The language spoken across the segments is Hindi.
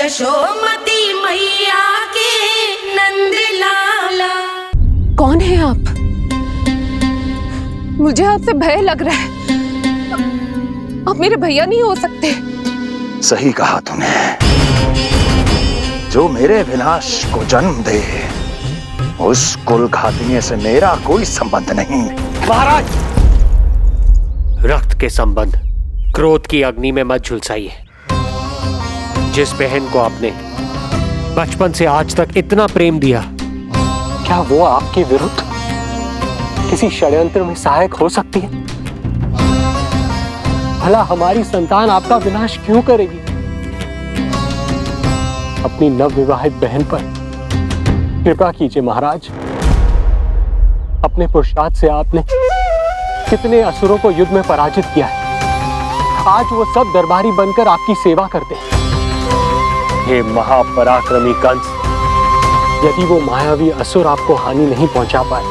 यशोमती मैया के नंद लाला। कौन है आप? मुझे आपसे भय लग रहा है। आप मेरे भैया नहीं हो सकते। सही कहा तूने। जो मेरे विनाश को जन्म दे उस कुल घातिनी से मेरा कोई संबंध नहीं। महाराज, रक्त के संबंध क्रोध की अग्नि में मत झुलसाइए। जिस बहन को आपने बचपन से आज तक इतना प्रेम दिया, क्या वो आपके विरुद्ध किसी षड्यंत्र में सहायक हो सकती है? भला हमारी संतान आपका विनाश क्यों करेगी? अपनी नवविवाहित बहन पर कृपा कीजिए महाराज। अपने पुरुषार्थ से आपने कितने असुरों को युद्ध में पराजित किया है। आज वो सब दरबारी बनकर आपकी सेवा करते हैं। हे महापराक्रमी कंस, यदि वो मायावी असुर आपको हानि नहीं पहुंचा पाए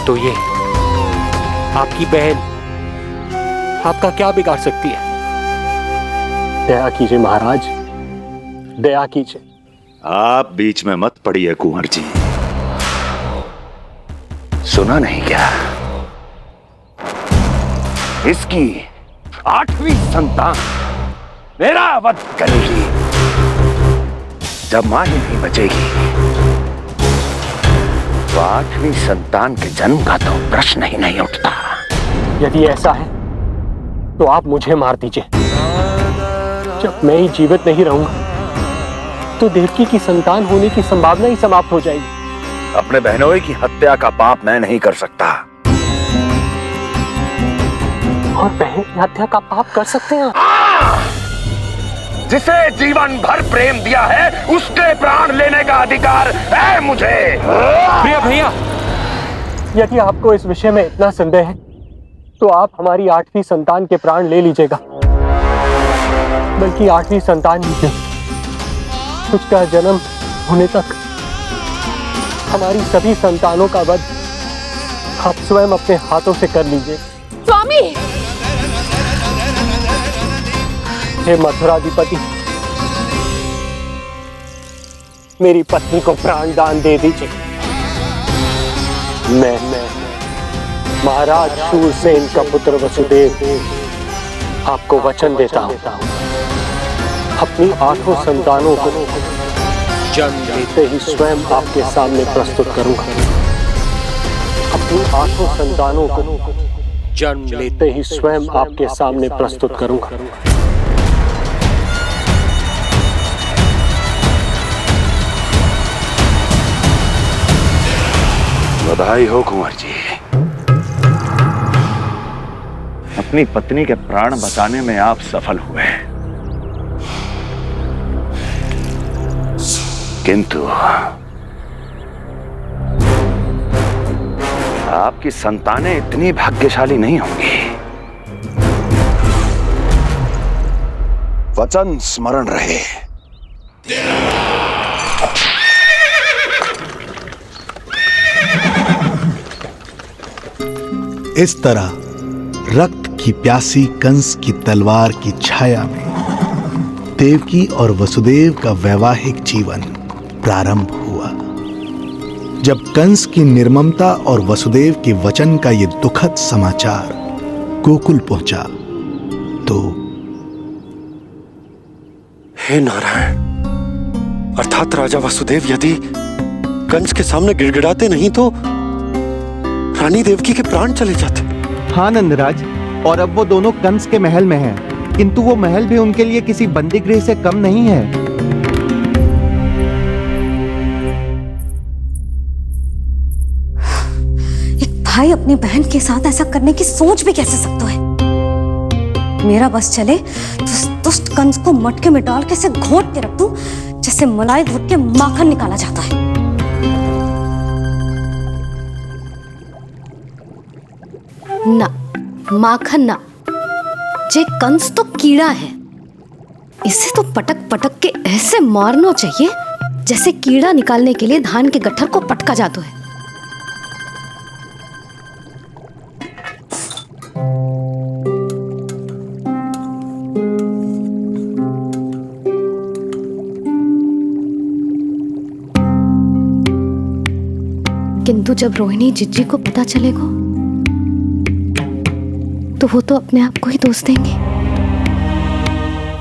तो ये आपकी बहन आपका क्या बिगाड़ सकती है? दया कीजिए महाराज, दया कीजिए। आप बीच में मत पड़िए कुंवर जी। सुना नहीं क्या? इसकी 8वीं संतान मेरा वध करेगी। जब मां ही नहीं बचेगी तो 8वीं संतान के जन्म का तो प्रश्न ही नहीं उठता। यदि ऐसा है तो आप मुझे मार दीजिए। जब मैं ही जीवित नहीं रहूंगा तो देवकी की संतान होने की संभावना ही समाप्त हो जाएगी। अपने बहनोई की हत्या का पाप मैं नहीं कर सकता। और बहन की हत्या का पाप कर सकते हैं? जिसे जीवन भर प्रेम दिया है उसके प्राण लेने का अधिकार है मुझे। प्रिय भैया, यदि आपको इस विषय में इतना संदेह है तो आप हमारी 8वीं संतान के प्राण ले लीजिएगा। बल्कि 8वीं संतान ही क्यों, उसका जन्म होने तक हमारी सभी संतानों का वध आप स्वयं अपने हाथों से कर लीजिए। स्वामी! हे मथुराधिपति, मेरी पत्नी को प्राण दान दे दीजिए। मैं महाराज शूरसेन का पुत्र वसुदेव आपको वचन देता हूं, अपनी 8 संतानों को जन्म लेते ही स्वयं आपके सामने प्रस्तुत करूंगा। अपनी 8 संतानों को जन्म लेते ही स्वयं आपके सामने प्रस्तुत करूंगा। बधाई हो कुंवर जी। अपनी पत्नी के प्राण बचाने में आप सफल हुए, किंतु आपकी संतानें इतनी भाग्यशाली नहीं होंगी। वचन स्मरण रहे। इस तरह रक्त की प्यासी कंस की तलवार की छाया में देवकी और वसुदेव का वैवाहिक जीवन प्रारंभ हुआ। जब कंस की निर्ममता और वसुदेव के वचन का ये दुखद समाचार गोकुल पहुंचा तो हे नारायण, अर्थात राजा वसुदेव यदि कंस के सामने गिड़गिड़ाते नहीं तो रानी देवकी के प्राण चले जाते। हाँ नंदराज, और अब वो दोनों कंस के महल में हैं, किंतु वो महल भी उनके लिए किसी बंदी गृह से कम नहीं है। एक भाई अपनी बहन के साथ ऐसा करने की सोच भी कैसे सकता है? मेरा बस चले तो उस दुष्ट कंस को मटके में डाल के इसे घोट के रख दूं, जैसे मलाई घोट के माखन निकाला जाता है। ना, माखन ना, जे कंस तो कीड़ा है। इसे तो पटक पटक के ऐसे मारना चाहिए जैसे कीड़ा निकालने के लिए धान के गट्ठर को पटका जाता है। किंतु जब रोहिणी जिज्जी को पता चलेगा तो वो तो अपने आप को ही दोष देंगे,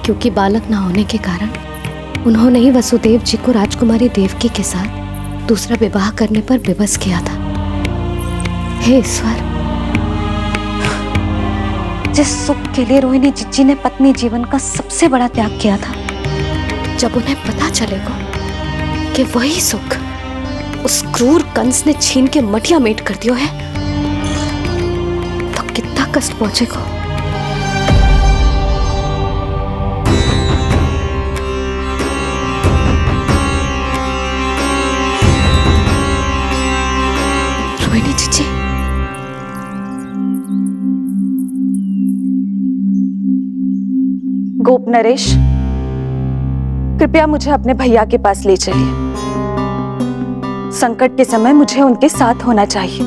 क्योंकि बालक ना होने के कारण उन्होंने ही वसुदेव जी को राजकुमारी देवकी के साथ दूसरा विवाह करने पर विवश किया था। हे ईश्वर, जिस सुख के लिए रोहिणी जिज्जी ने पत्नी जीवन का सबसे बड़ा त्याग किया था, जब उन्हें पता चलेगा कि वही सुख उस क्रूर कंस ने छीन के मटिया मेट कर दिया है, तो कितना कष्ट पहुंचेगा। रोहिणी जीजी, गोप नरेश, कृपया मुझे अपने भैया के पास ले चलिए। संकट के समय मुझे उनके साथ होना चाहिए।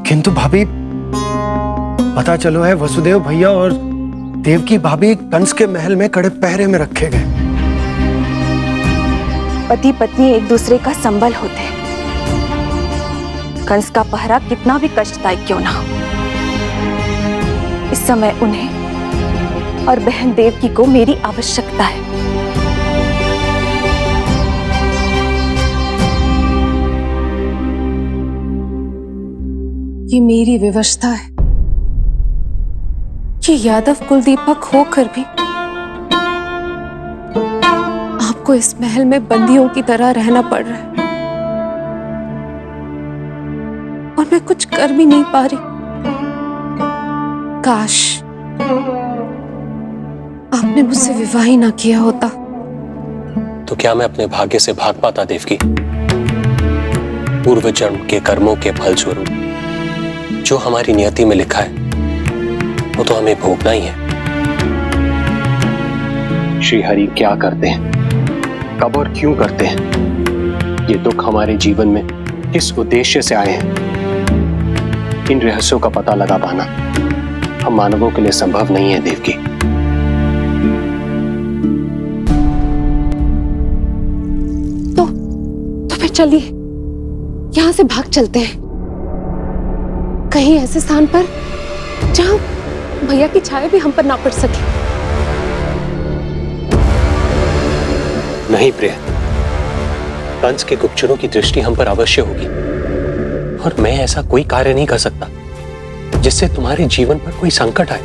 किंतु भाभी, पता चलो है वसुदेव भैया और देवकी भाभी कंस के महल में कड़े पहरे में रखे गए। पति पत्नी एक दूसरे का संबल होते हैं। कंस का पहरा कितना भी कष्टदायक क्यों ना हो, इस समय उन्हें और बहन देवकी को मेरी आवश्यकता है। ये मेरी विवशता है कि यादव कुलदीपक होकर भी आपको इस महल में बंदियों की तरह रहना पड़ रहा है, और मैं कुछ कर भी नहीं पा रही। काश आपने मुझसे विवाह ही ना किया होता। तो क्या मैं अपने भाग्य से भाग पाता देवकी? पूर्व जन्म के कर्मों के फल स्वरूप जो हमारी नियति में लिखा है वो तो हमें भोगना ही है। श्री हरि क्या करते हैं, कब और क्यों करते हैं, ये दुख हमारे जीवन में किस उद्देश्य से आए हैं, इन रहस्यों का पता लगा पाना हम मानवों के लिए संभव नहीं है देवकी। तो फिर चलिए यहां से भाग चलते हैं, कहीं ऐसे स्थान पर जहां भैया की छाया भी हम पर ना पड़ सके। नहीं प्रिय, कंस के गुप्तचरों की दृष्टि हम पर अवश्य होगी, और मैं ऐसा कोई कार्य नहीं कर सकता जिससे तुम्हारे जीवन पर कोई संकट आए।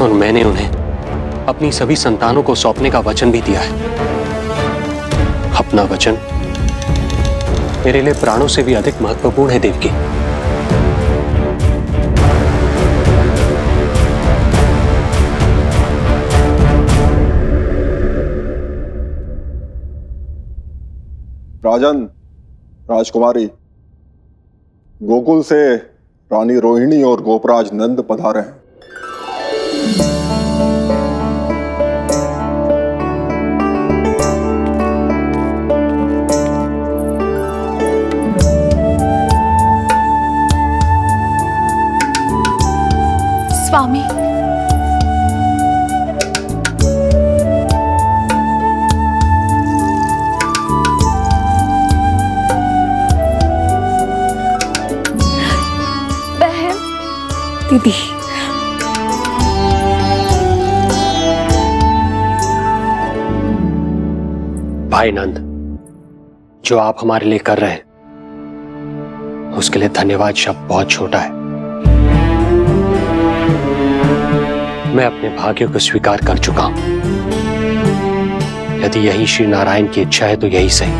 और मैंने उन्हें अपनी सभी संतानों को सौंपने का वचन भी दिया है। अपना वचन मेरे लिए प्राणों से भी अधिक महत्वपूर्ण है देवकी। राजन, राजकुमारी, गोकुल से रानी रोहिणी और गोपराज नंद पधारे हैं। स्वामी, बहन, दीदी, भाई नंद, जो आप हमारे लिए कर रहे हैं उसके लिए धन्यवाद शब्द बहुत छोटा है। मैं अपने भाग्य को स्वीकार कर चुका हूं। यदि यही श्री नारायण की इच्छा है तो यही सही।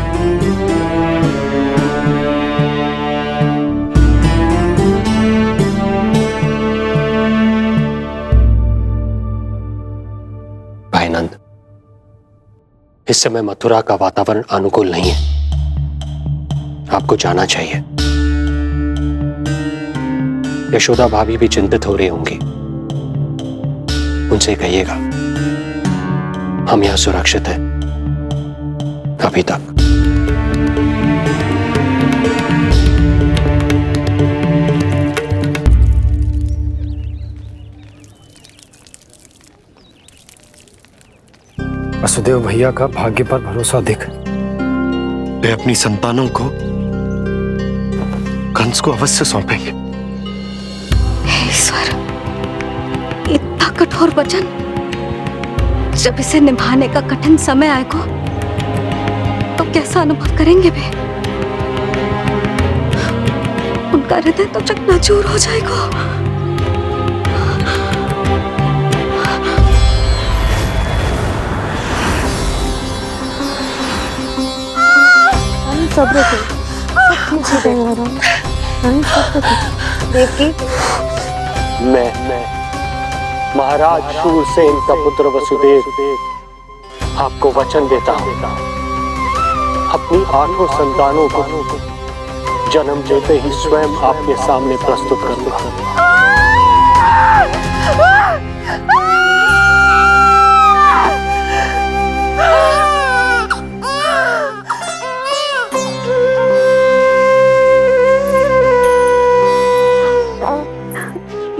भाई नंद, इस समय मथुरा का वातावरण अनुकूल नहीं है, आपको जाना चाहिए। यशोदा भाभी भी चिंतित हो रही होंगी, उनसे कहिएगा हम यहां सुरक्षित हैं अभी तक। वसुदेव भैया का भाग्य पर भरोसा देख वे अपनी संतानों को कंस को अवश्य सौंपेंगे। हे ईश्वर, इतना कठोर वचन, जब इसे निभाने का कठिन समय आएगा तो कैसा अनुभव करेंगे वे? उनका हृदय तो चकनाचूर हो जाएगा। सब्र से सब ठीक हो जाएगा। देवकी, मैं महाराज शूरसेन का पुत्र वसुदेव आपको वचन देता हूं, अपनी 8 संतानों को जन्म देते ही स्वयं आपके सामने प्रस्तुत करूंगा।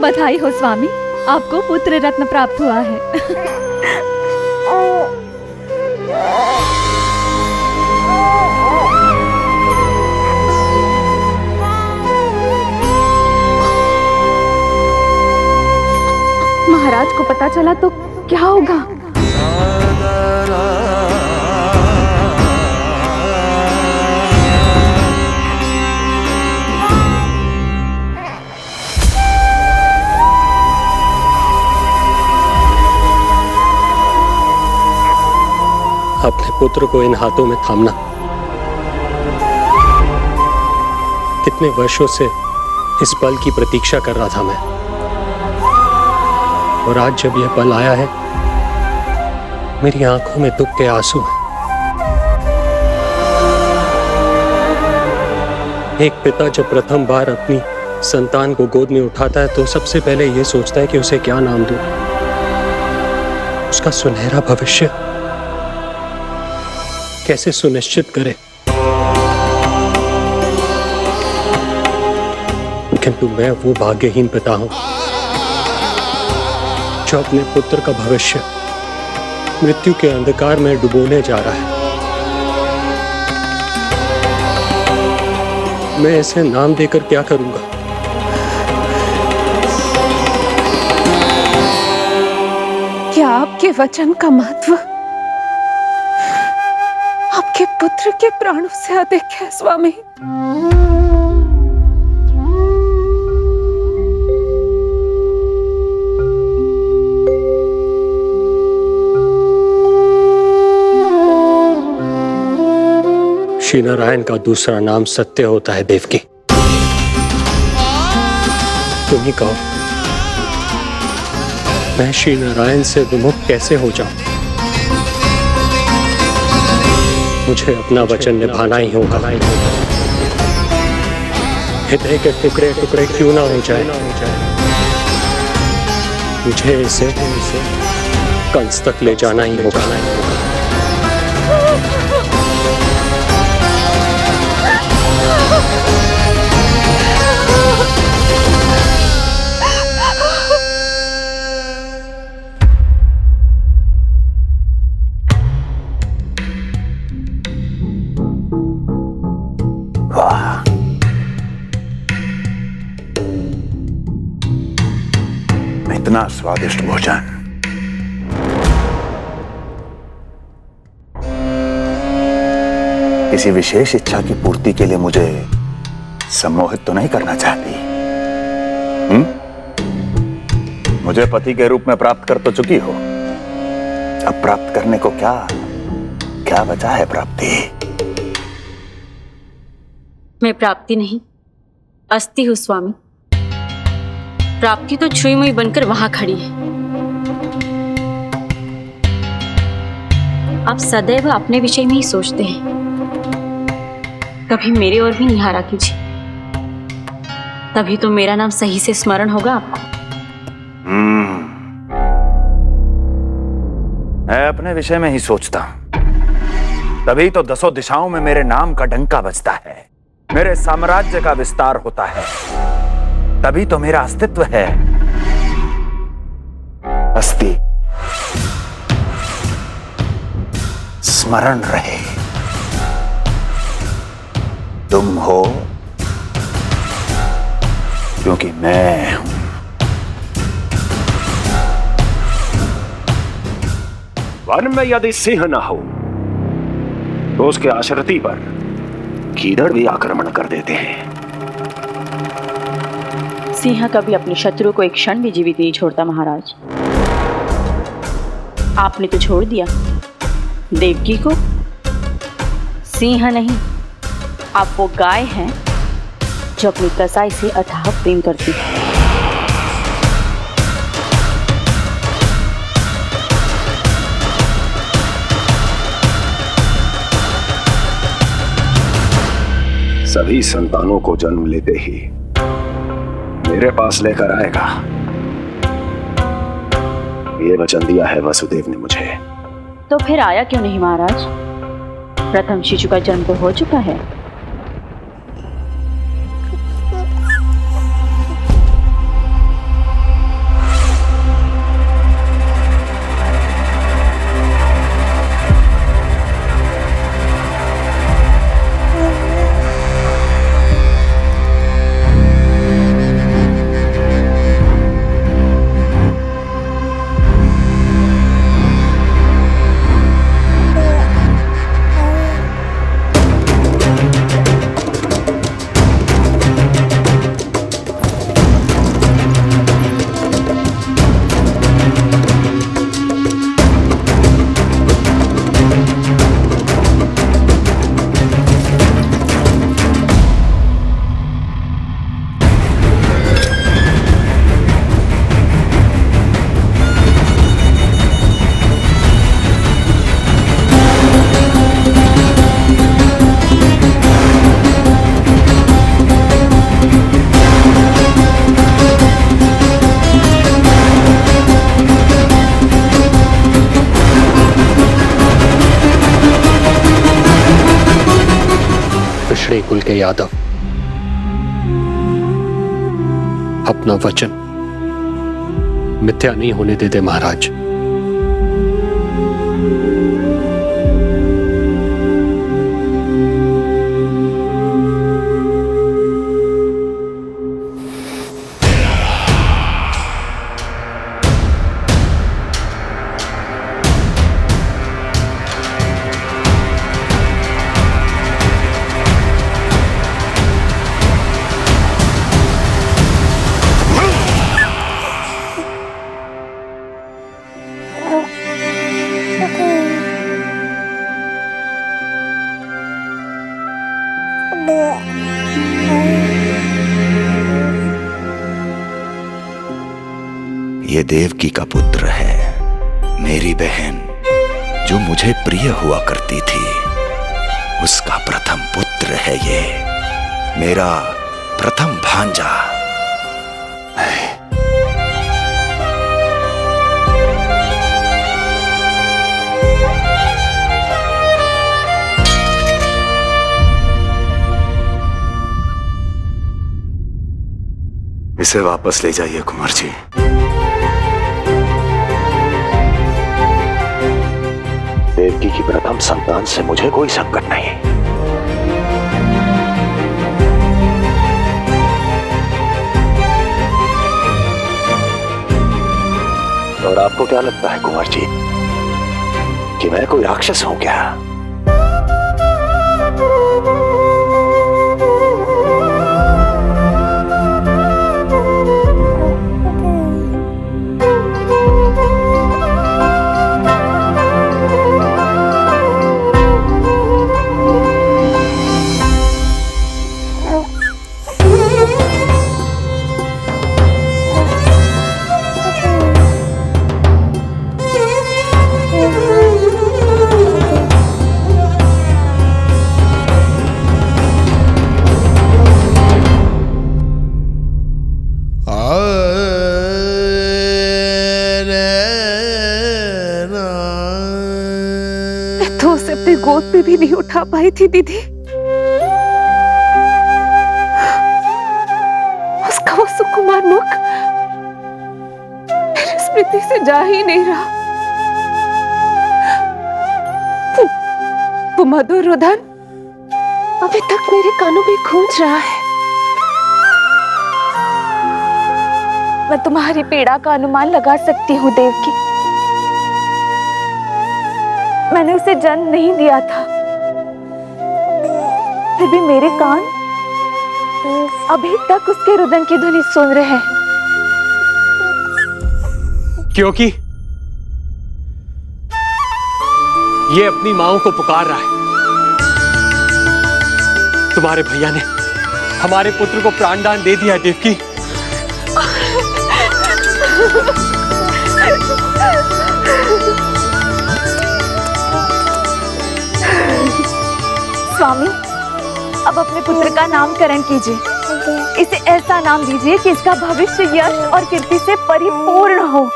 बधाई हो स्वामी, आपको पुत्र रत्न प्राप्त हुआ है। महाराज को पता चला तो क्या होगा? अपने पुत्र को इन हाथों में थामना। कितने वर्षों से इस पल की प्रतीक्षा कर रहा था मैं, और आज जब यह पल आया है, मेरी आंखों में दुख के आंसू हैं। एक पिता जब प्रथम बार अपनी संतान को गोद में उठाता है तो सबसे पहले यह सोचता है कि उसे क्या नाम दूं, उसका सुनहरा भविष्य कैसे सुनिश्चित करे। किंतु मैं वो भाग्यहीन पिता हूं जो अपने पुत्र का भविष्य मृत्यु के अंधकार में डुबोने जा रहा है। मैं इसे नाम देकर क्या करूंगा? क्या आपके वचन का महत्व आपके पुत्र के प्राणों से अधिक है स्वामी? श्री नारायण का दूसरा नाम सत्य होता है देवकी। तुम ही कहो, मैं श्री नारायण से विमुख कैसे हो जाऊं? मुझे अपना वचन निभाना ही होगा। हृदय के टुकड़े टुकड़े क्यों ना हो जाए, मुझे इसे कंस तक ले जाना ही होगा। इतना स्वादिष्ट भोजन किसी विशेष इच्छा की पूर्ति के लिए मुझे सम्मोहित तो नहीं करना चाहती? मुझे पति के रूप में प्राप्त कर तो चुकी हो, अब प्राप्त करने को क्या क्या बचा है? प्राप्ति? मैं प्राप्ति नहीं, अस्थि हूं स्वामी। प्राप्ति तो छुई मुई बनकर वहां खड़ी है। आप सदैव अपने विषय में ही सोचते हैं, कभी मेरे ओर भी निहारा कीजिए, तभी तो मेरा नाम सही से स्मरण होगा आपको। मैं अपने विषय में ही सोचता हूं, तभी तो 10 दिशाओं में मेरे नाम का डंका बजता है, मेरे साम्राज्य का विस्तार होता है, तभी तो मेरा अस्तित्व है। अस्थि स्मरण रहे, तुम हो क्योंकि मैं हूं। वन में यदि सिंह न हो तो उसके आश्रिति पर गीदड़ भी आक्रमण कर देते हैं। सिंह कभी अपने शत्रु को एक क्षण भी जीवित नहीं छोड़ता महाराज। आपने तो छोड़ दिया देवकी को। सिंह नहीं, आप वो गाय हैं जो अपनी कसाई से अथाह प्रेम करती है। सभी संतानों को जन्म लेते ही मेरे पास लेकर आएगा, ये वचन दिया है वसुदेव ने मुझे। तो फिर आया क्यों नहीं महाराज? प्रथम शिशु का जन्म तो हो चुका है। कुल के यादव अपना वचन मिथ्या नहीं होने देते महाराज। ये देवकी का पुत्र है, मेरी बहन जो मुझे प्रिय हुआ करती थी, उसका प्रथम पुत्र है ये, मेरा प्रथम भांजा। इसे वापस ले जाइए कुंवर जी। देवकी की प्रथम संतान से मुझे कोई संकट नहीं। और आपको क्या लगता है कुंवर जी कि मैं कोई राक्षस हूं क्या? गोद पे भी नहीं उठा पाई थी दीदी। उसका वो सुकुमार मुख मेरी स्मृति से जा ही नहीं रहा। वो मधुर रुदन अभी तक मेरे कानों में गूंज रहा है। मैं तुम्हारी पीड़ा का अनुमान लगा सकती हूँ देवकी। मैंने उसे जन्म नहीं दिया था, फिर भी मेरे कान अभी तक उसके रुदन की ध्वनि सुन रहे हैं। क्योंकि ये अपनी माओ को पुकार रहा है। तुम्हारे भैया ने हमारे पुत्र को प्राणदान दे दिया देवकी। स्वामी, अब अपने पुत्र का नामकरण कीजिए। इसे ऐसा नाम दीजिए कि इसका भविष्य यश और कीर्ति से परिपूर्ण हो।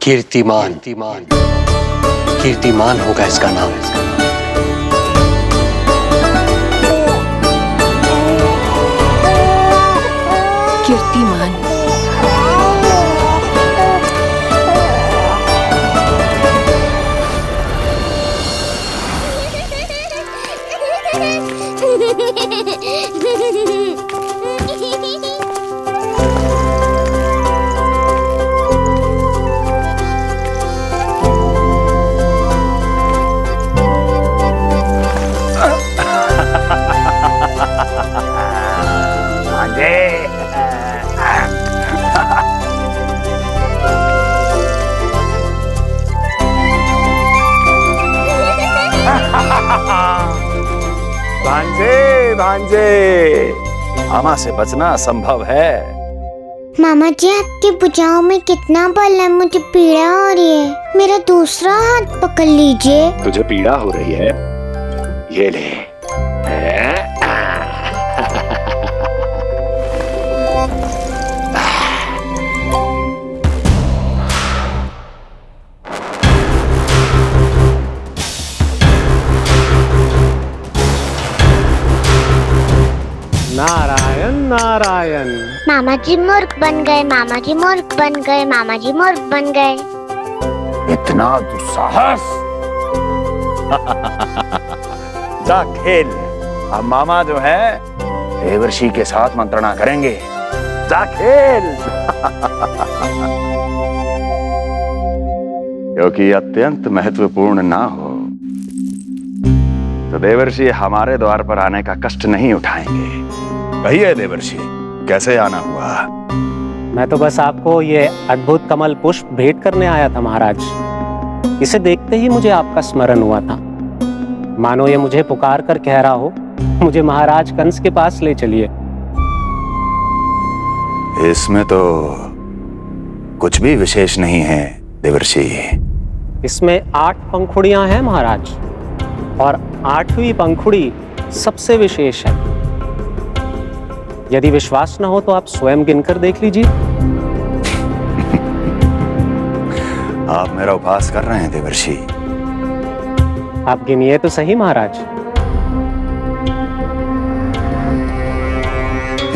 कीर्तिमान कीर्तिमान होगा इसका नाम। कीर्तिमान। भांजे भांजे, मामा से बचना असंभव है। मामा जी, आपकी भुजाओं में कितना बल है, मुझे पीड़ा हो रही है। मेरा दूसरा हाथ पकड़ लीजिए। तुझे पीड़ा हो रही है? ये ले। नारायण नारायण। मामा जी मूर्ख बन गए, मामा जी मूर्ख बन गए, मामा जी मूर्ख बन गए। इतना दुस्साहस! जा खेल। अब मामा जो है देवर्षि के साथ मंत्रणा करेंगे। जा खेल। क्योंकि अत्यंत महत्वपूर्ण ना हो तो देवर्षि हमारे द्वार पर आने का कष्ट नहीं उठाएंगे। कहिए देवर्षि, कैसे आना हुआ? मैं तो बस आपको ये अद्भुत कमल पुष्प भेंट करने आया था महाराज। इसे देखते ही मुझे आपका स्मरण हुआ था। मानो ये मुझे पुकार कर कह रहा हो, मुझे महाराज कंस के पास ले चलिए। इसमें तो कुछ भी विशेष नहीं है देवर्षि। इसमें 8 पंखुड़ियां हैं महाराज, और 8वीं पंखुड़ी सबसे विशेष है। यदि विश्वास न हो तो आप स्वयं गिनकर देख लीजिए। आप मेरा उपहास कर रहे हैं देवर्षि। आप गिनिए तो सही महाराज।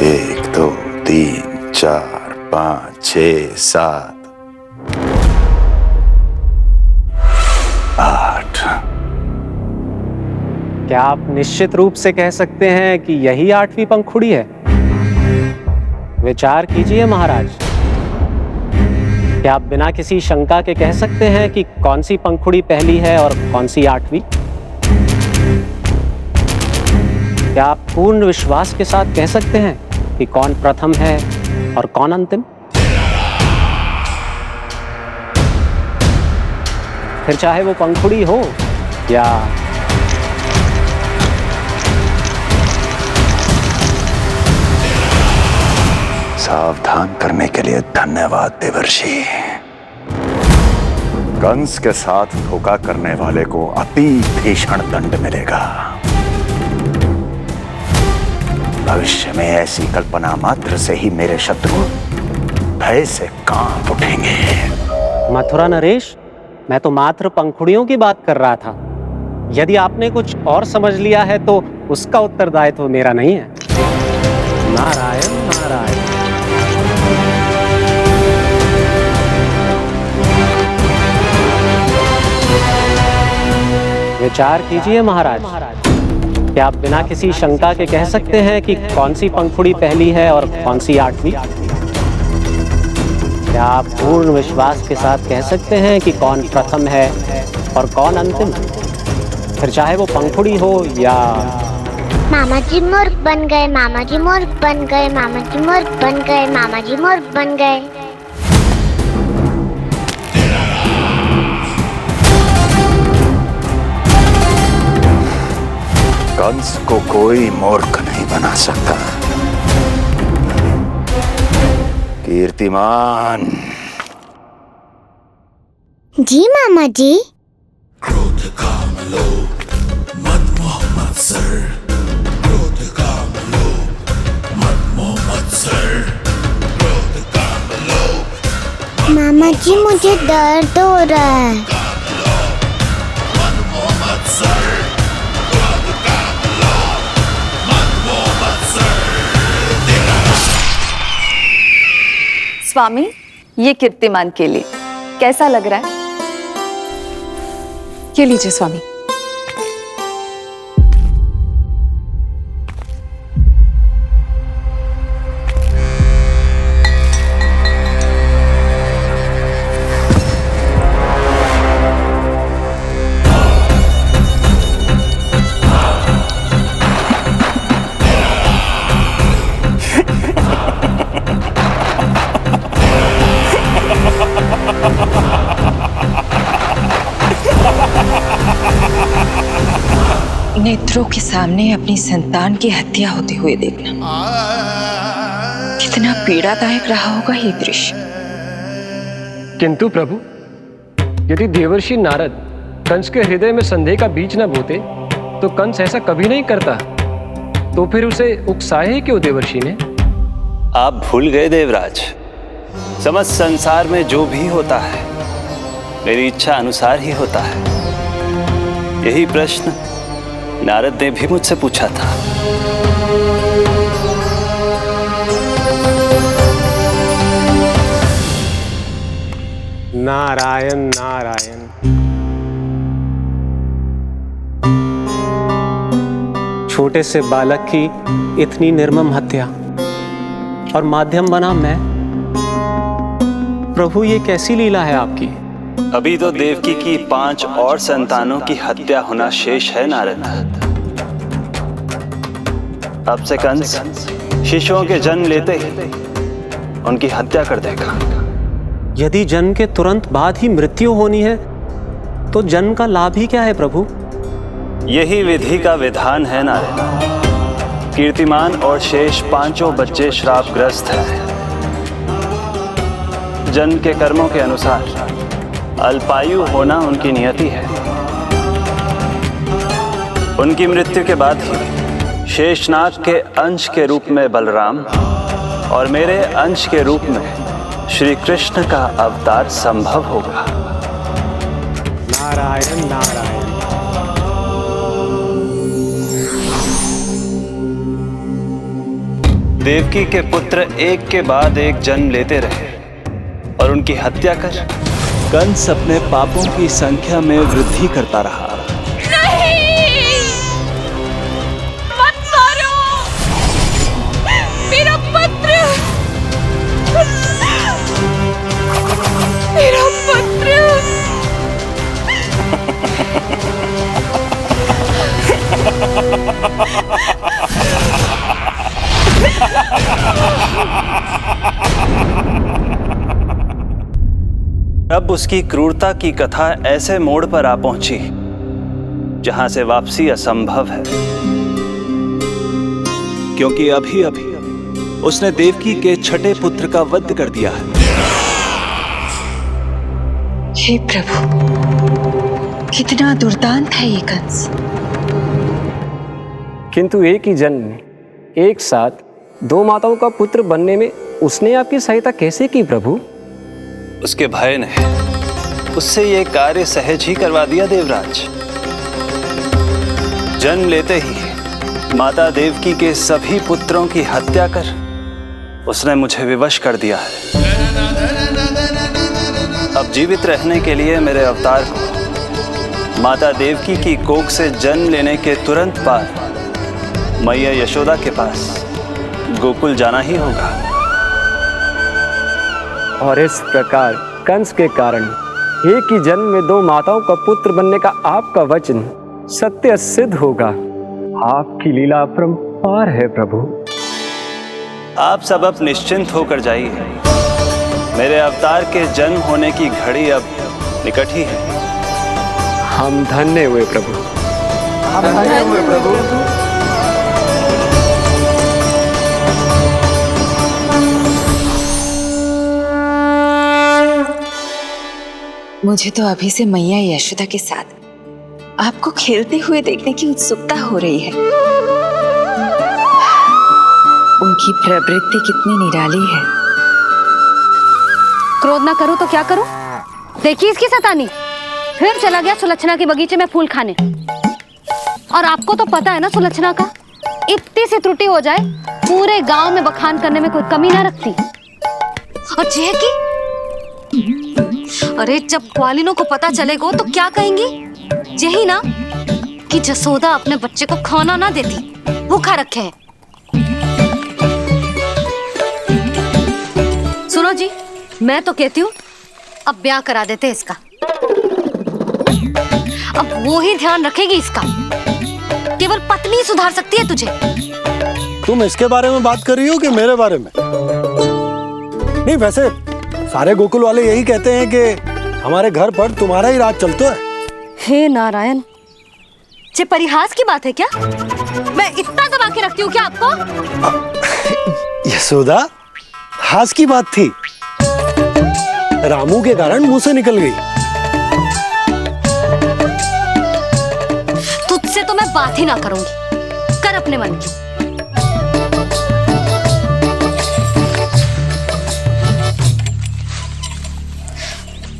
1 2 3 4 5 6 7 8। क्या आप निश्चित रूप से कह सकते हैं कि यही 8वीं पंखुड़ी है? विचार कीजिए महाराज। क्या आप बिना किसी शंका के कह सकते हैं कि कौन सी पंखुड़ी पहली है और कौन सी 8वीं? क्या आप पूर्ण विश्वास के साथ कह सकते हैं कि कौन प्रथम है और कौन अंतिम? फिर चाहे वो पंखुड़ी हो या सावधान करने के लिए धन्यवाद देवर्षि। कंस के साथ धोखा करने वाले को अति भीषण दंड मिलेगा। भविष्य में ऐसी कल्पना मात्र से ही मेरे शत्रु भय से कांप उठेंगे। मथुरा नरेश, मैं तो मात्र पंखुड़ियों की बात कर रहा था। यदि आपने कुछ और समझ लिया है तो उसका उत्तरदायित्व मेरा नहीं है। नारायण नारायण। विचार कीजिए महाराज। क्या आप बिना किसी शंका के कह सकते हैं कि कौन सी पंखुड़ी पहली है और कौन सी आठवीं? क्या आप पूर्ण विश्वास के साथ कह सकते हैं कि कौन प्रथम है और कौन अंतिम? फिर चाहे वो पंखुड़ी हो या... मामा जी मूर्ख बन गए, मामा जी मूर्ख बन गए, मामा जी मूर्ख बन गए, मामा जी मूर्ख बन गए। कंस को कोई मूर्ख नहीं बना सकता। कीर्तिमान। जी मामा जी। क्रोध काम लोभ मद मोह मत्सर, क्रोध काम लोभ मद मोह मत्सर, क्रोध काम लोभ। मामा जी मुझे दर्द हो रहा है। स्वामी, ये कीर्तिमान के लिए कैसा लग रहा है? ये लीजिए स्वामी। नेत्रों के सामने अपनी संतान की हत्या होते हुए देखना कितना पीड़ादायक रहा होगा ये दृश्य। किंतु प्रभु, यदि देवर्षि नारद कंस के हृदय में संदेह का बीज न बोते तो कंस ऐसा कभी नहीं करता। तो फिर उसे उकसाए ही क्यों देवर्षि ने? आप भूल गए देवराज, समस्त संसार में जो भी होता है मेरी इच्छा अनुसार ही होता है। यही प्रश्न नारद ने भी मुझसे पूछा था। नारायण नारायण। छोटे से बालक की इतनी निर्मम हत्या और माध्यम बना मैं। प्रभु, ये कैसी लीला है आपकी? अभी तो देवकी की 5 और संतानों की हत्या होना शेष है नारद। अब से कंस शिशुओं के जन्म लेते ही उनकी हत्या कर देगा। यदि जन्म के तुरंत बाद ही मृत्यु होनी है तो जन्म का लाभ ही क्या है प्रभु? यही विधि का विधान है नारद। कीर्तिमान और शेष 5 बच्चे श्रापग्रस्त हैं। जन्म के कर्मों के अनुसार अल्पायु होना उनकी नियति है। उनकी मृत्यु के बाद ही शेषनाग के अंश के रूप में बलराम और मेरे अंश के रूप में श्री कृष्ण का अवतार संभव होगा। नारायण नारायण। देवकी के पुत्र एक के बाद एक जन्म लेते रहे और उनकी हत्या कर कंस अपने पापों की संख्या में वृद्धि करता रहा। नहीं, मत मारो मेरा पुत्र, मेरा पुत्र। अब उसकी क्रूरता की कथा ऐसे मोड़ पर आ पहुंची जहां से वापसी असंभव है, क्योंकि अभी अभी उसने देवकी के छठे पुत्र का वध कर दिया है। हे प्रभु, कितना दुर्दांत है ये कंस। किंतु एक ही जन्म में एक साथ 2 माताओं का पुत्र बनने में उसने आपकी सहायता कैसे की प्रभु? उसके भय ने उससे ये कार्य सहज ही करवा दिया देवराज। जन्म लेते ही माता देवकी के सभी पुत्रों की हत्या कर उसने मुझे विवश कर दिया है। अब जीवित रहने के लिए मेरे अवतार को माता देवकी की कोख से जन्म लेने के तुरंत बाद मैया यशोदा के पास गोकुल जाना ही होगा। और इस प्रकार कंस के कारण एक ही जन्म में दो माताओं का पुत्र बनने का आपका वचन सत्य सिद्ध होगा। आपकी लीला अपरंपार है प्रभु। आप सब अब निश्चिंत होकर जाइए। मेरे अवतार के जन्म होने की घड़ी अब निकट ही है। हम धन्य हुए प्रभु। हम धन्य हुए प्रभु। मुझे तो अभी से मैया यशोदा के साथ आपको खेलते हुए देखने की उत्सुकता हो रही है। उनकी प्रवृत्ति कितनी निराली है। क्रोध ना करो तो क्या करूं? देखिए इसकी शैतानी, फिर चला गया सुलक्षणा के बगीचे में फूल खाने। और आपको तो पता है ना सुलक्षणा का, इतनी सी त्रुटि हो जाए पूरे गांव में बखान करने में कोई कमी ना रखती। और जे की अरे जब ग्वालिनों को पता चलेगा तो क्या कहेंगी? यही ना कि जसोदा अपने बच्चे को खाना ना देती, भूखा रखे है। सुनो जी, मैं तो कहती हूँ अब ब्याह करा देते इसका। अब वो ही ध्यान रखेगी इसका। केवल पत्नी सुधार सकती है तुझे। तुम इसके बारे में बात कर रही हो कि मेरे बारे में? नहीं, वैसे सारे गोकुल वाले यही कहते हैं कि हमारे घर पर तुम्हारा ही राज चलता है। हे नारायण, ये परिहास की बात है क्या? मैं इतना दबा के रखती हूँ क्या आपको? यशोदा, हास की बात थी। रामू के कारण मुंह से निकल गई। तुझसे तो मैं बात ही ना करूंगी। कर अपने मन की।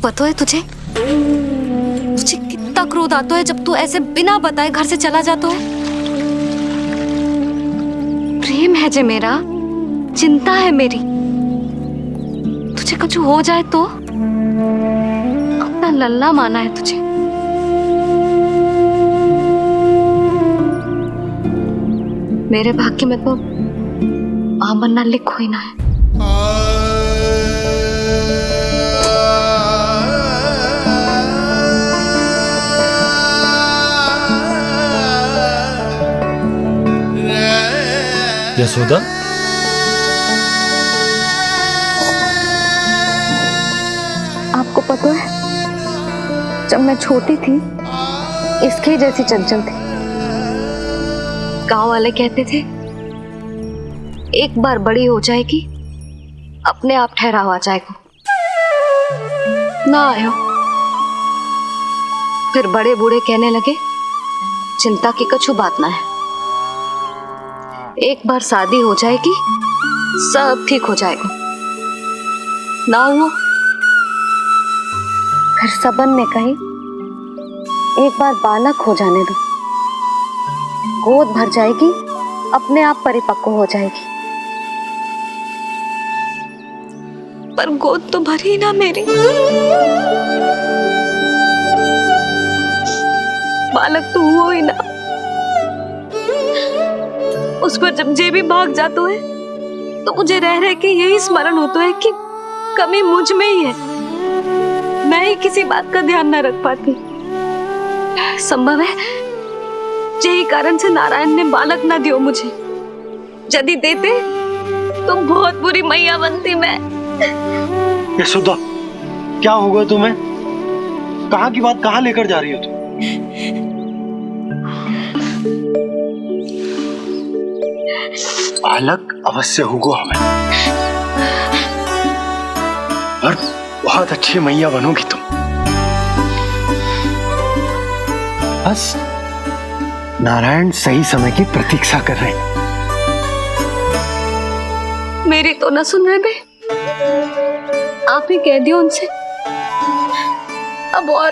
पता है तुझे कितना क्रोध आता है जब तू ऐसे बिना बताए घर से चला जाता है। प्रेम है जे मेरा, चिंता है मेरी। तुझे कुछ हो जाए तो अपना लल्ला माना है तुझे। मेरे भाग्य में तो आमन्ना लिखो ही ना है। यशोदा, आपको पता है जब मैं छोटी थी इसके जैसी चंचल थी। गांव वाले कहते थे एक बार बड़ी हो जाएगी अपने आप ठहराव आ जाएगा। ना आयो। फिर बड़े बूढ़े कहने लगे चिंता की कछु बात ना है, एक बार शादी हो जाएगी सब ठीक हो जाएगा। ना हुआ। फिर सबन ने कही एक बार बालक हो जाने दो, गोद भर जाएगी अपने आप परिपक्व हो जाएगी। पर गोद तो भरी ना मेरी। बालक तो हुआ ही ना। उस पर जब जे भी भाग जाता है तो मुझे रह रह के यही स्मरण होता है कि कमी मुझ में ही है। मैं ही किसी बात का ध्यान न रख पाती। संभव है यही कारण से नारायण ने बालक ना दियो मुझे। यदि देते तो बहुत बुरी मैया बनती मैं। यशोदा, क्या होगा तुम्हें? कहाँ की बात कहाँ लेकर जा रही हो तुम? बालक अवश्य होगा हमें, और बहुत अच्छी मैया बनोगी तुम। बस नारायण सही समय की प्रतीक्षा कर रहे हैं। मेरी तो ना सुन रहे बे। आप ही कह दियो उनसे, अब और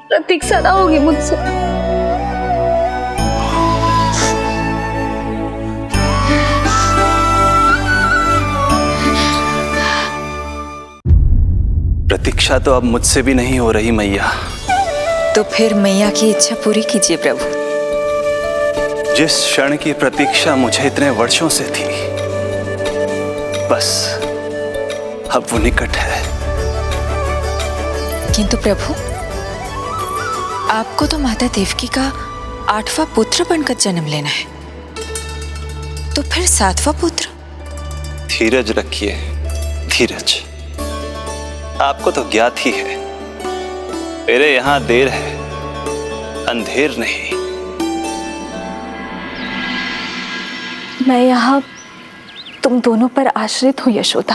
प्रतीक्षा ना होगी मुझसे। प्रतीक्षा तो अब मुझसे भी नहीं हो रही मैया। तो फिर मैया की इच्छा पूरी कीजिए प्रभु। जिस क्षण की प्रतीक्षा मुझे इतने वर्षों से थी, बस अब वो निकट है। किंतु प्रभु, आपको तो माता देवकी का 8वां पुत्र बनकर जन्म लेना है, तो फिर 7वां पुत्र? धीरज रखिए, धीरज। आपको तो ज्ञात ही है, मेरे यहाँ देर है, अंधेर नहीं। मैं यहाँ तुम दोनों पर आश्रित हूँ यशोदा।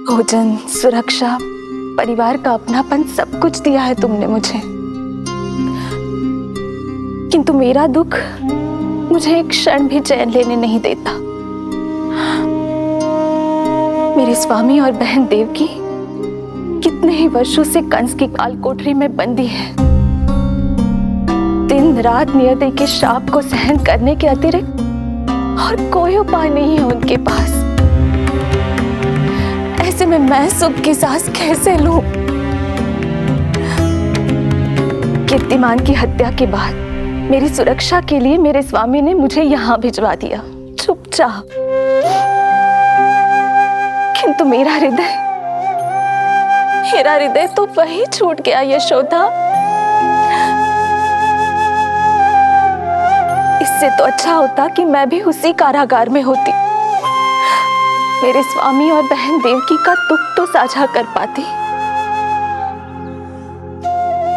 भोजन, सुरक्षा, परिवार का अपनापन सब कुछ दिया है तुमने मुझे, किंतु मेरा दुख मुझे एक क्षण भी चैन लेने नहीं देता। मेरे स्वामी और बहन देवकी कितने ही वर्षों से कंस की काल कोठरी में बंदी है। दिन रात नियति के श्राप को सहन करने के अतिरिक्त और कोई उपाय नहीं है उनके पास। ऐसे में मैं सुख की सांस कैसे लूं? कीर्तिमान की हत्या के बाद मेरी सुरक्षा के लिए मेरे स्वामी ने मुझे यहाँ भिजवा दिया, चुपचाप। किंतु मेरा हृदय तो वही छूट गया यशोदा। इससे तो अच्छा होता कि मैं भी उसी कारागार में होती, मेरे स्वामी और बहन देवकी का दुख तो साझा कर पाती।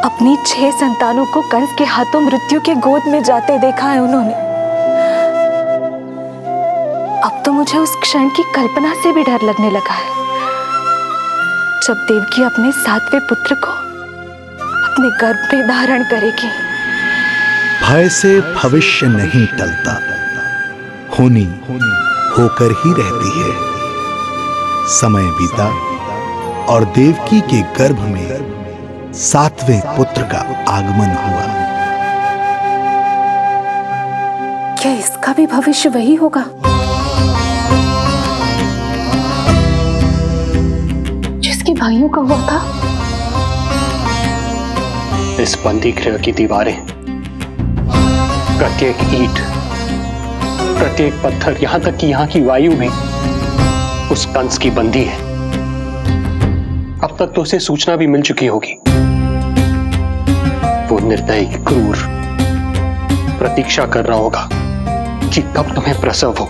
अपनी 6 संतानों को कंस के हाथों मृत्यु के गोद में जाते देखा है उन्होंने। अब तो मुझे उस क्षण की कल्पना से भी डर लगने लगा है, जब देवकी अपने 7वें पुत्र को अपने गर्भ में धारण करेगी। भय से भविष्य नहीं टलता, होनी होकर ही रहती है। समय बीता और देवकी के गर्भ में 7वें पुत्र का आगमन हुआ। क्या इसका भी भविष्य वही होगा जिसके भाइयों का हुआ था? इस बंदी गृह की दीवारें, प्रत्येक ईंट, प्रत्येक पत्थर, यहां तक कि यहां की वायु भी उस कंस की बंदी है। अब तक तो उसे सूचना भी मिल चुकी होगी। वो निर्दयी, क्रूर प्रतीक्षा कर रहा होगा कि कब तुम्हें प्रसव हो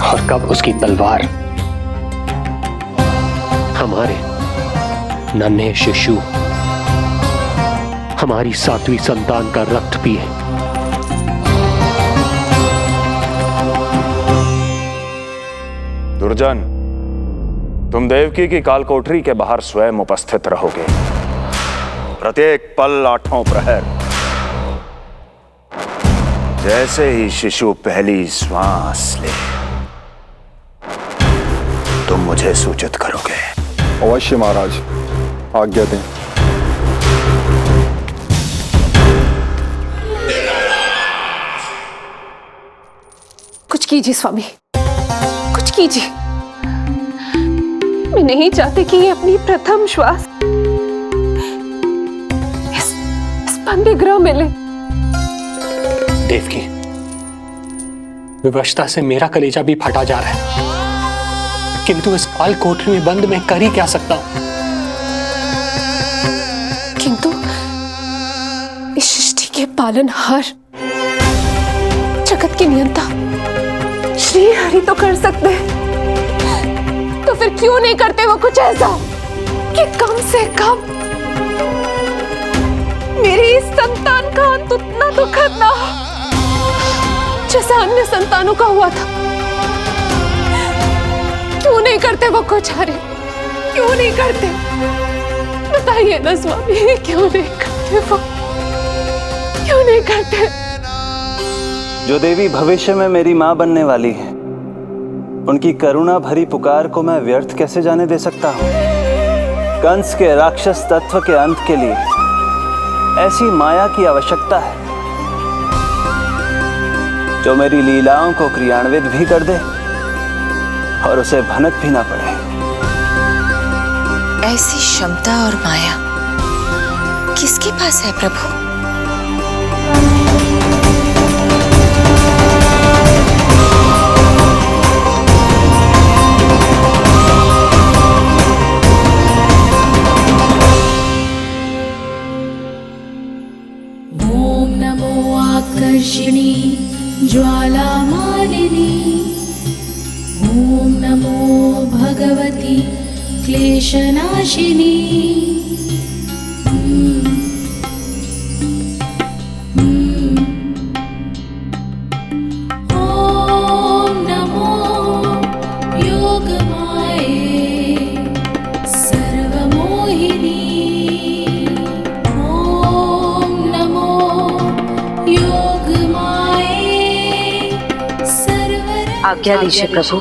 और कब उसकी तलवार हमारे नन्हे शिशु, हमारी 7वीं संतान का रक्त पिए। दुर्जन, तुम देवकी की कालकोठरी के बाहर स्वयं उपस्थित रहोगे, प्रत्येक पल 8 प्रहर। जैसे ही शिशु पहली श्वास ले, तुम मुझे सूचित करोगे। अवश्य महाराज, आज्ञा दें। कुछ कीजिए स्वामी, कुछ कीजिए। मैं नहीं चाहती कि ये अपनी प्रथम श्वास इस बंदी गृह में ले। देवकी, विवशता से मेरा कलेजा भी फटा जा रहा है, किंतु इस काल कोठरी में बंद मैं कर ही क्या सकता हूं? किंतु इस सृष्टि के पालनहार, जगत की नियंता श्री हरि तो कर सकते हैं, तो फिर क्यों नहीं करते वो कुछ ऐसा कि कम से कम मेरी इस संतान का अंत उतना दुखद ना हो जैसा अन्य संतानों का हुआ था। क्यों नहीं करते वो कुछ? हरे क्यों नहीं करते? बताइए ना स्वामी, क्यों नहीं करते वो? क्यों नहीं करते? जो देवी भविष्य में मेरी मां बनने वाली है, उनकी करुणा भरी पुकार को मैं व्यर्थ कैसे जाने दे सकता हूं? कंस के राक्षस तत्व के अंत के लिए ऐसी माया की आवश्यकता है जो मेरी लीलाओं को क्रियान्वित भी कर दे और उसे भनक भी ना पड़े। ऐसी क्षमता और माया किसके पास है प्रभु? ओम नमो आकर्षिणी ज्वाला मालिनी। ओम नमो भगवती क्लेशनाशिनी। ओम नमो योगमाये सर्वमोहिनी। ओम नमो योगमाये आज्ञा दीजिए प्रभु।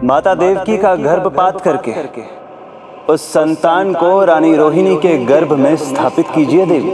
माता देवकी का गर्भपात करके उस संतान को रानी रोहिणी के गर्भ में स्थापित कीजिए देवी।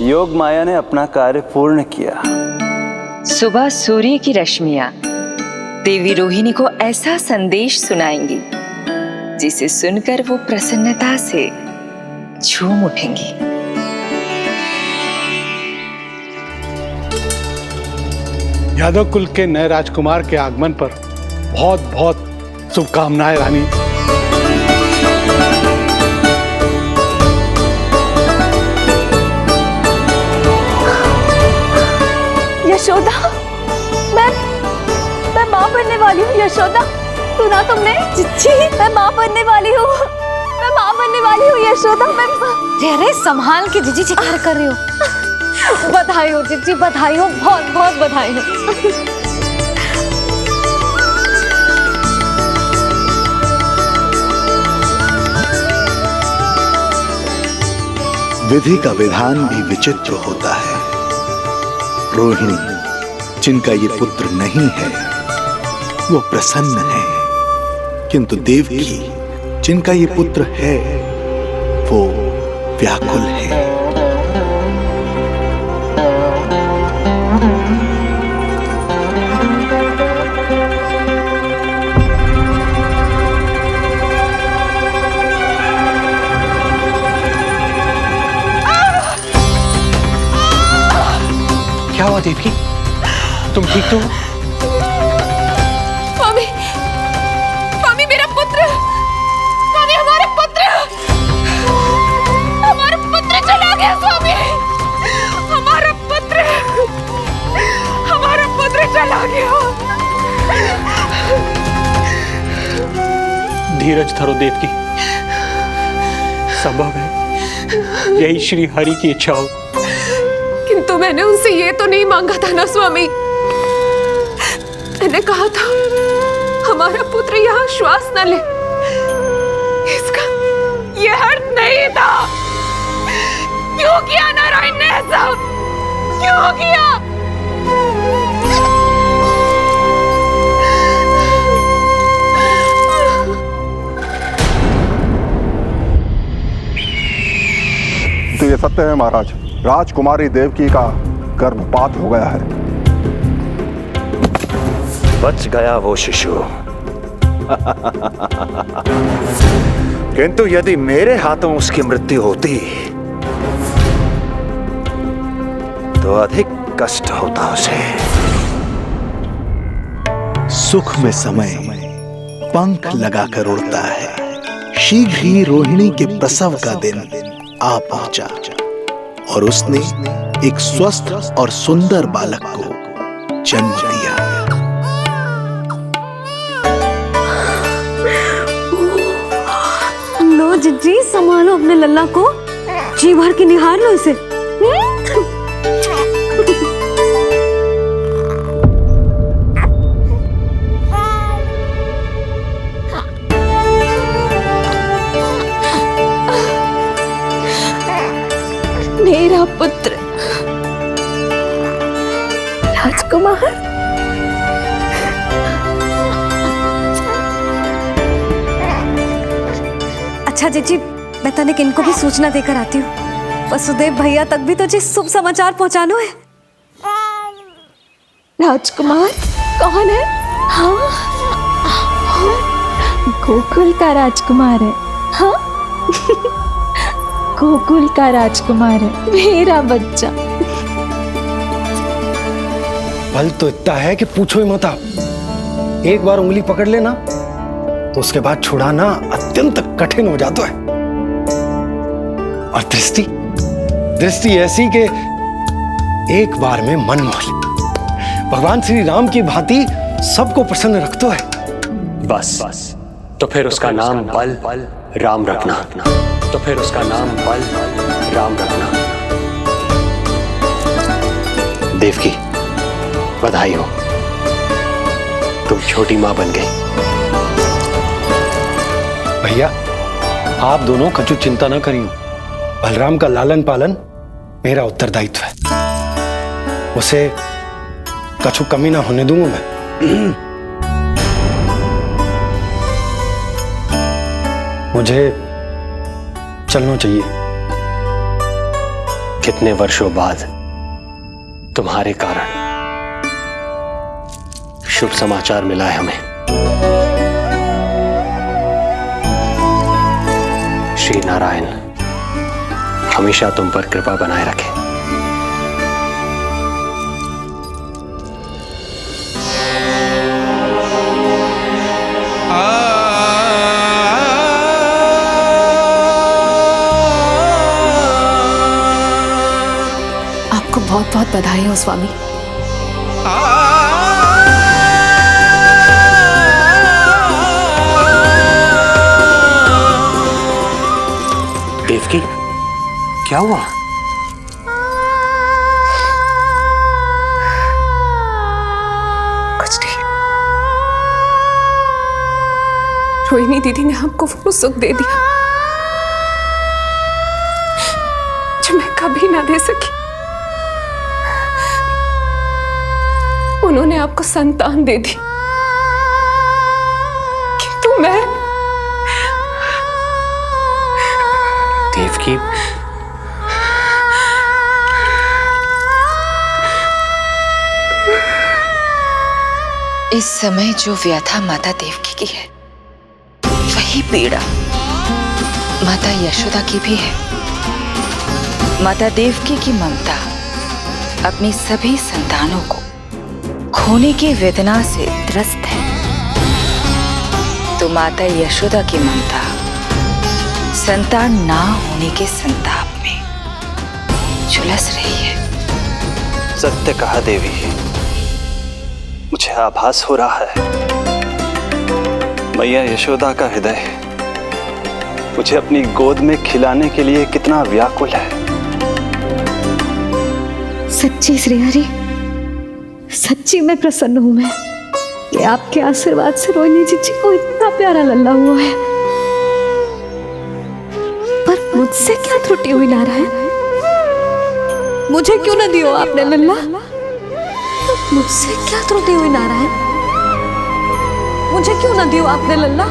योग माया ने अपना कार्य पूर्ण किया। सुबह सूर्य की रश्मियां देवी रोहिणी को ऐसा संदेश सुनाएंगी जिसे सुनकर वो प्रसन्नता से झूम उठेंगी। यादव कुल के नए राजकुमार के आगमन पर बहुत बहुत शुभकामनाएं रानी। यशोदा, मैं माँ बनने वाली हूँ। यशोदा, सुना तुमने? चिच्ची, मैं माँ बनने वाली हूँ। मैं माँ बनने वाली हूँ यशोदा। अरे संभाल के जीजी चिकार कर रही हो। बधाई हो चिच्ची, बधाई हो, बहुत बहुत बधाई हो। विधि का विधान भी विचित्र होता है। रोहिणी, जिनका ये पुत्र नहीं है वो प्रसन्न है, किंतु देवकी जिनका ये पुत्र है वो व्याकुल है। क्या हुआ देवकी? तुम ठीक तो हो? स्वामी, स्वामी मेरा पुत्र, स्वामी हमारा पुत्र चला गया। स्वामी हमारा पुत्र चला गया। धीरज धरो देवकी, संभव है यही श्री हरि की इच्छा हो। किंतु मैंने उनसे ये तो नहीं मांगा था ना स्वामी। मैंने कहा था हमारा पुत्र यहाँ श्वास न ले। इसका ये अर्थ नहीं था। क्यों किया नारायण ने ऐसा? क्यों किया? तो ये सत्य है महाराज, राजकुमारी देवकी का गर्भपात हो गया है। बच गया वो शिशु। किंतु यदि मेरे हाथों उसकी मृत्यु होती तो अधिक कष्ट होता उसे। सुख में समय पंख लगाकर उड़ता है। शीघ्र ही रोहिणी के प्रसव का दिन आ पहुंचा और उसने एक स्वस्थ और सुंदर बालक को जन्म दिया। लो जिज्जी, संभालो अपने लल्ला को, जी भर के निहार लो इसे। मेरा पुत्र राजकुमार। अच्छा जीजी, मैं तनिक इनको भी सूचना देकर आती हूँ। वसुदेव भैया तक भी तुझे शुभ समाचार पहुंचाना है। राजकुमार कौन है? हाँ, गोकुल का राजकुमार है। हाँ गोकुल का राजकुमार है मेरा बच्चा। बल तो इतना है कि पूछो ही मत आप। एक बार उंगली पकड़ लेना तो उसके बाद छुड़ाना अत्यंत कठिन हो जाता है। और दृष्टि ऐसी कि एक बार में मन मोह ले। भगवान श्री राम की भांति सबको प्रसन्न रखता है। बस तो फिर उसका नाम बल राम रखना। तो फिर उसका नाम बल राम रखना। देवकी, बधाई हो, तुम छोटी मां बन गई। भैया, आप दोनों कछु चिंता न करियो। बलराम का लालन पालन मेरा उत्तरदायित्व है। उसे कछु कमी ना होने दूंगा मैं। मुझे चलना चाहिए। कितने वर्षों बाद तुम्हारे कारण शुभ समाचार मिला है हमें। श्री नारायण हमेशा तुम पर कृपा बनाए रखे। आपको बहुत बहुत बधाई हो स्वामी। देवकी, क्या हुआ? कुछ नहीं। रोहिणी दीदी ने हमको वो सुख दे दिया जो मैं कभी ना दे सकी। उन्होंने आपको संतान दे दी, किंतु मैं देवकी, इस समय जो व्यथा माता देवकी की है, वही पीड़ा माता यशोदा की भी है। माता देवकी की ममता अपनी सभी संतानों को खोने की वेदना से त्रस्त है, तो माता यशोदा की ममता संतान ना होने के संताप में झुलस रही है। सत्य कहा देवी, मुझे आभास हो रहा है मैया यशोदा का हृदय मुझे अपनी गोद में खिलाने के लिए कितना व्याकुल है। सच्ची श्रीहरि, सच्ची मैं प्रसन्न हूं मैं कि आपके आशीर्वाद से रोहिणी जी को इतना प्यारा लल्ला हुआ है। पर मुझसे क्या त्रुटि हुई नारायण? मुझे क्यों न दियो आपने लल्ला? मुझसे क्या त्रुटि हुई नारायण? मुझे क्यों न दियो आपने लल्ला?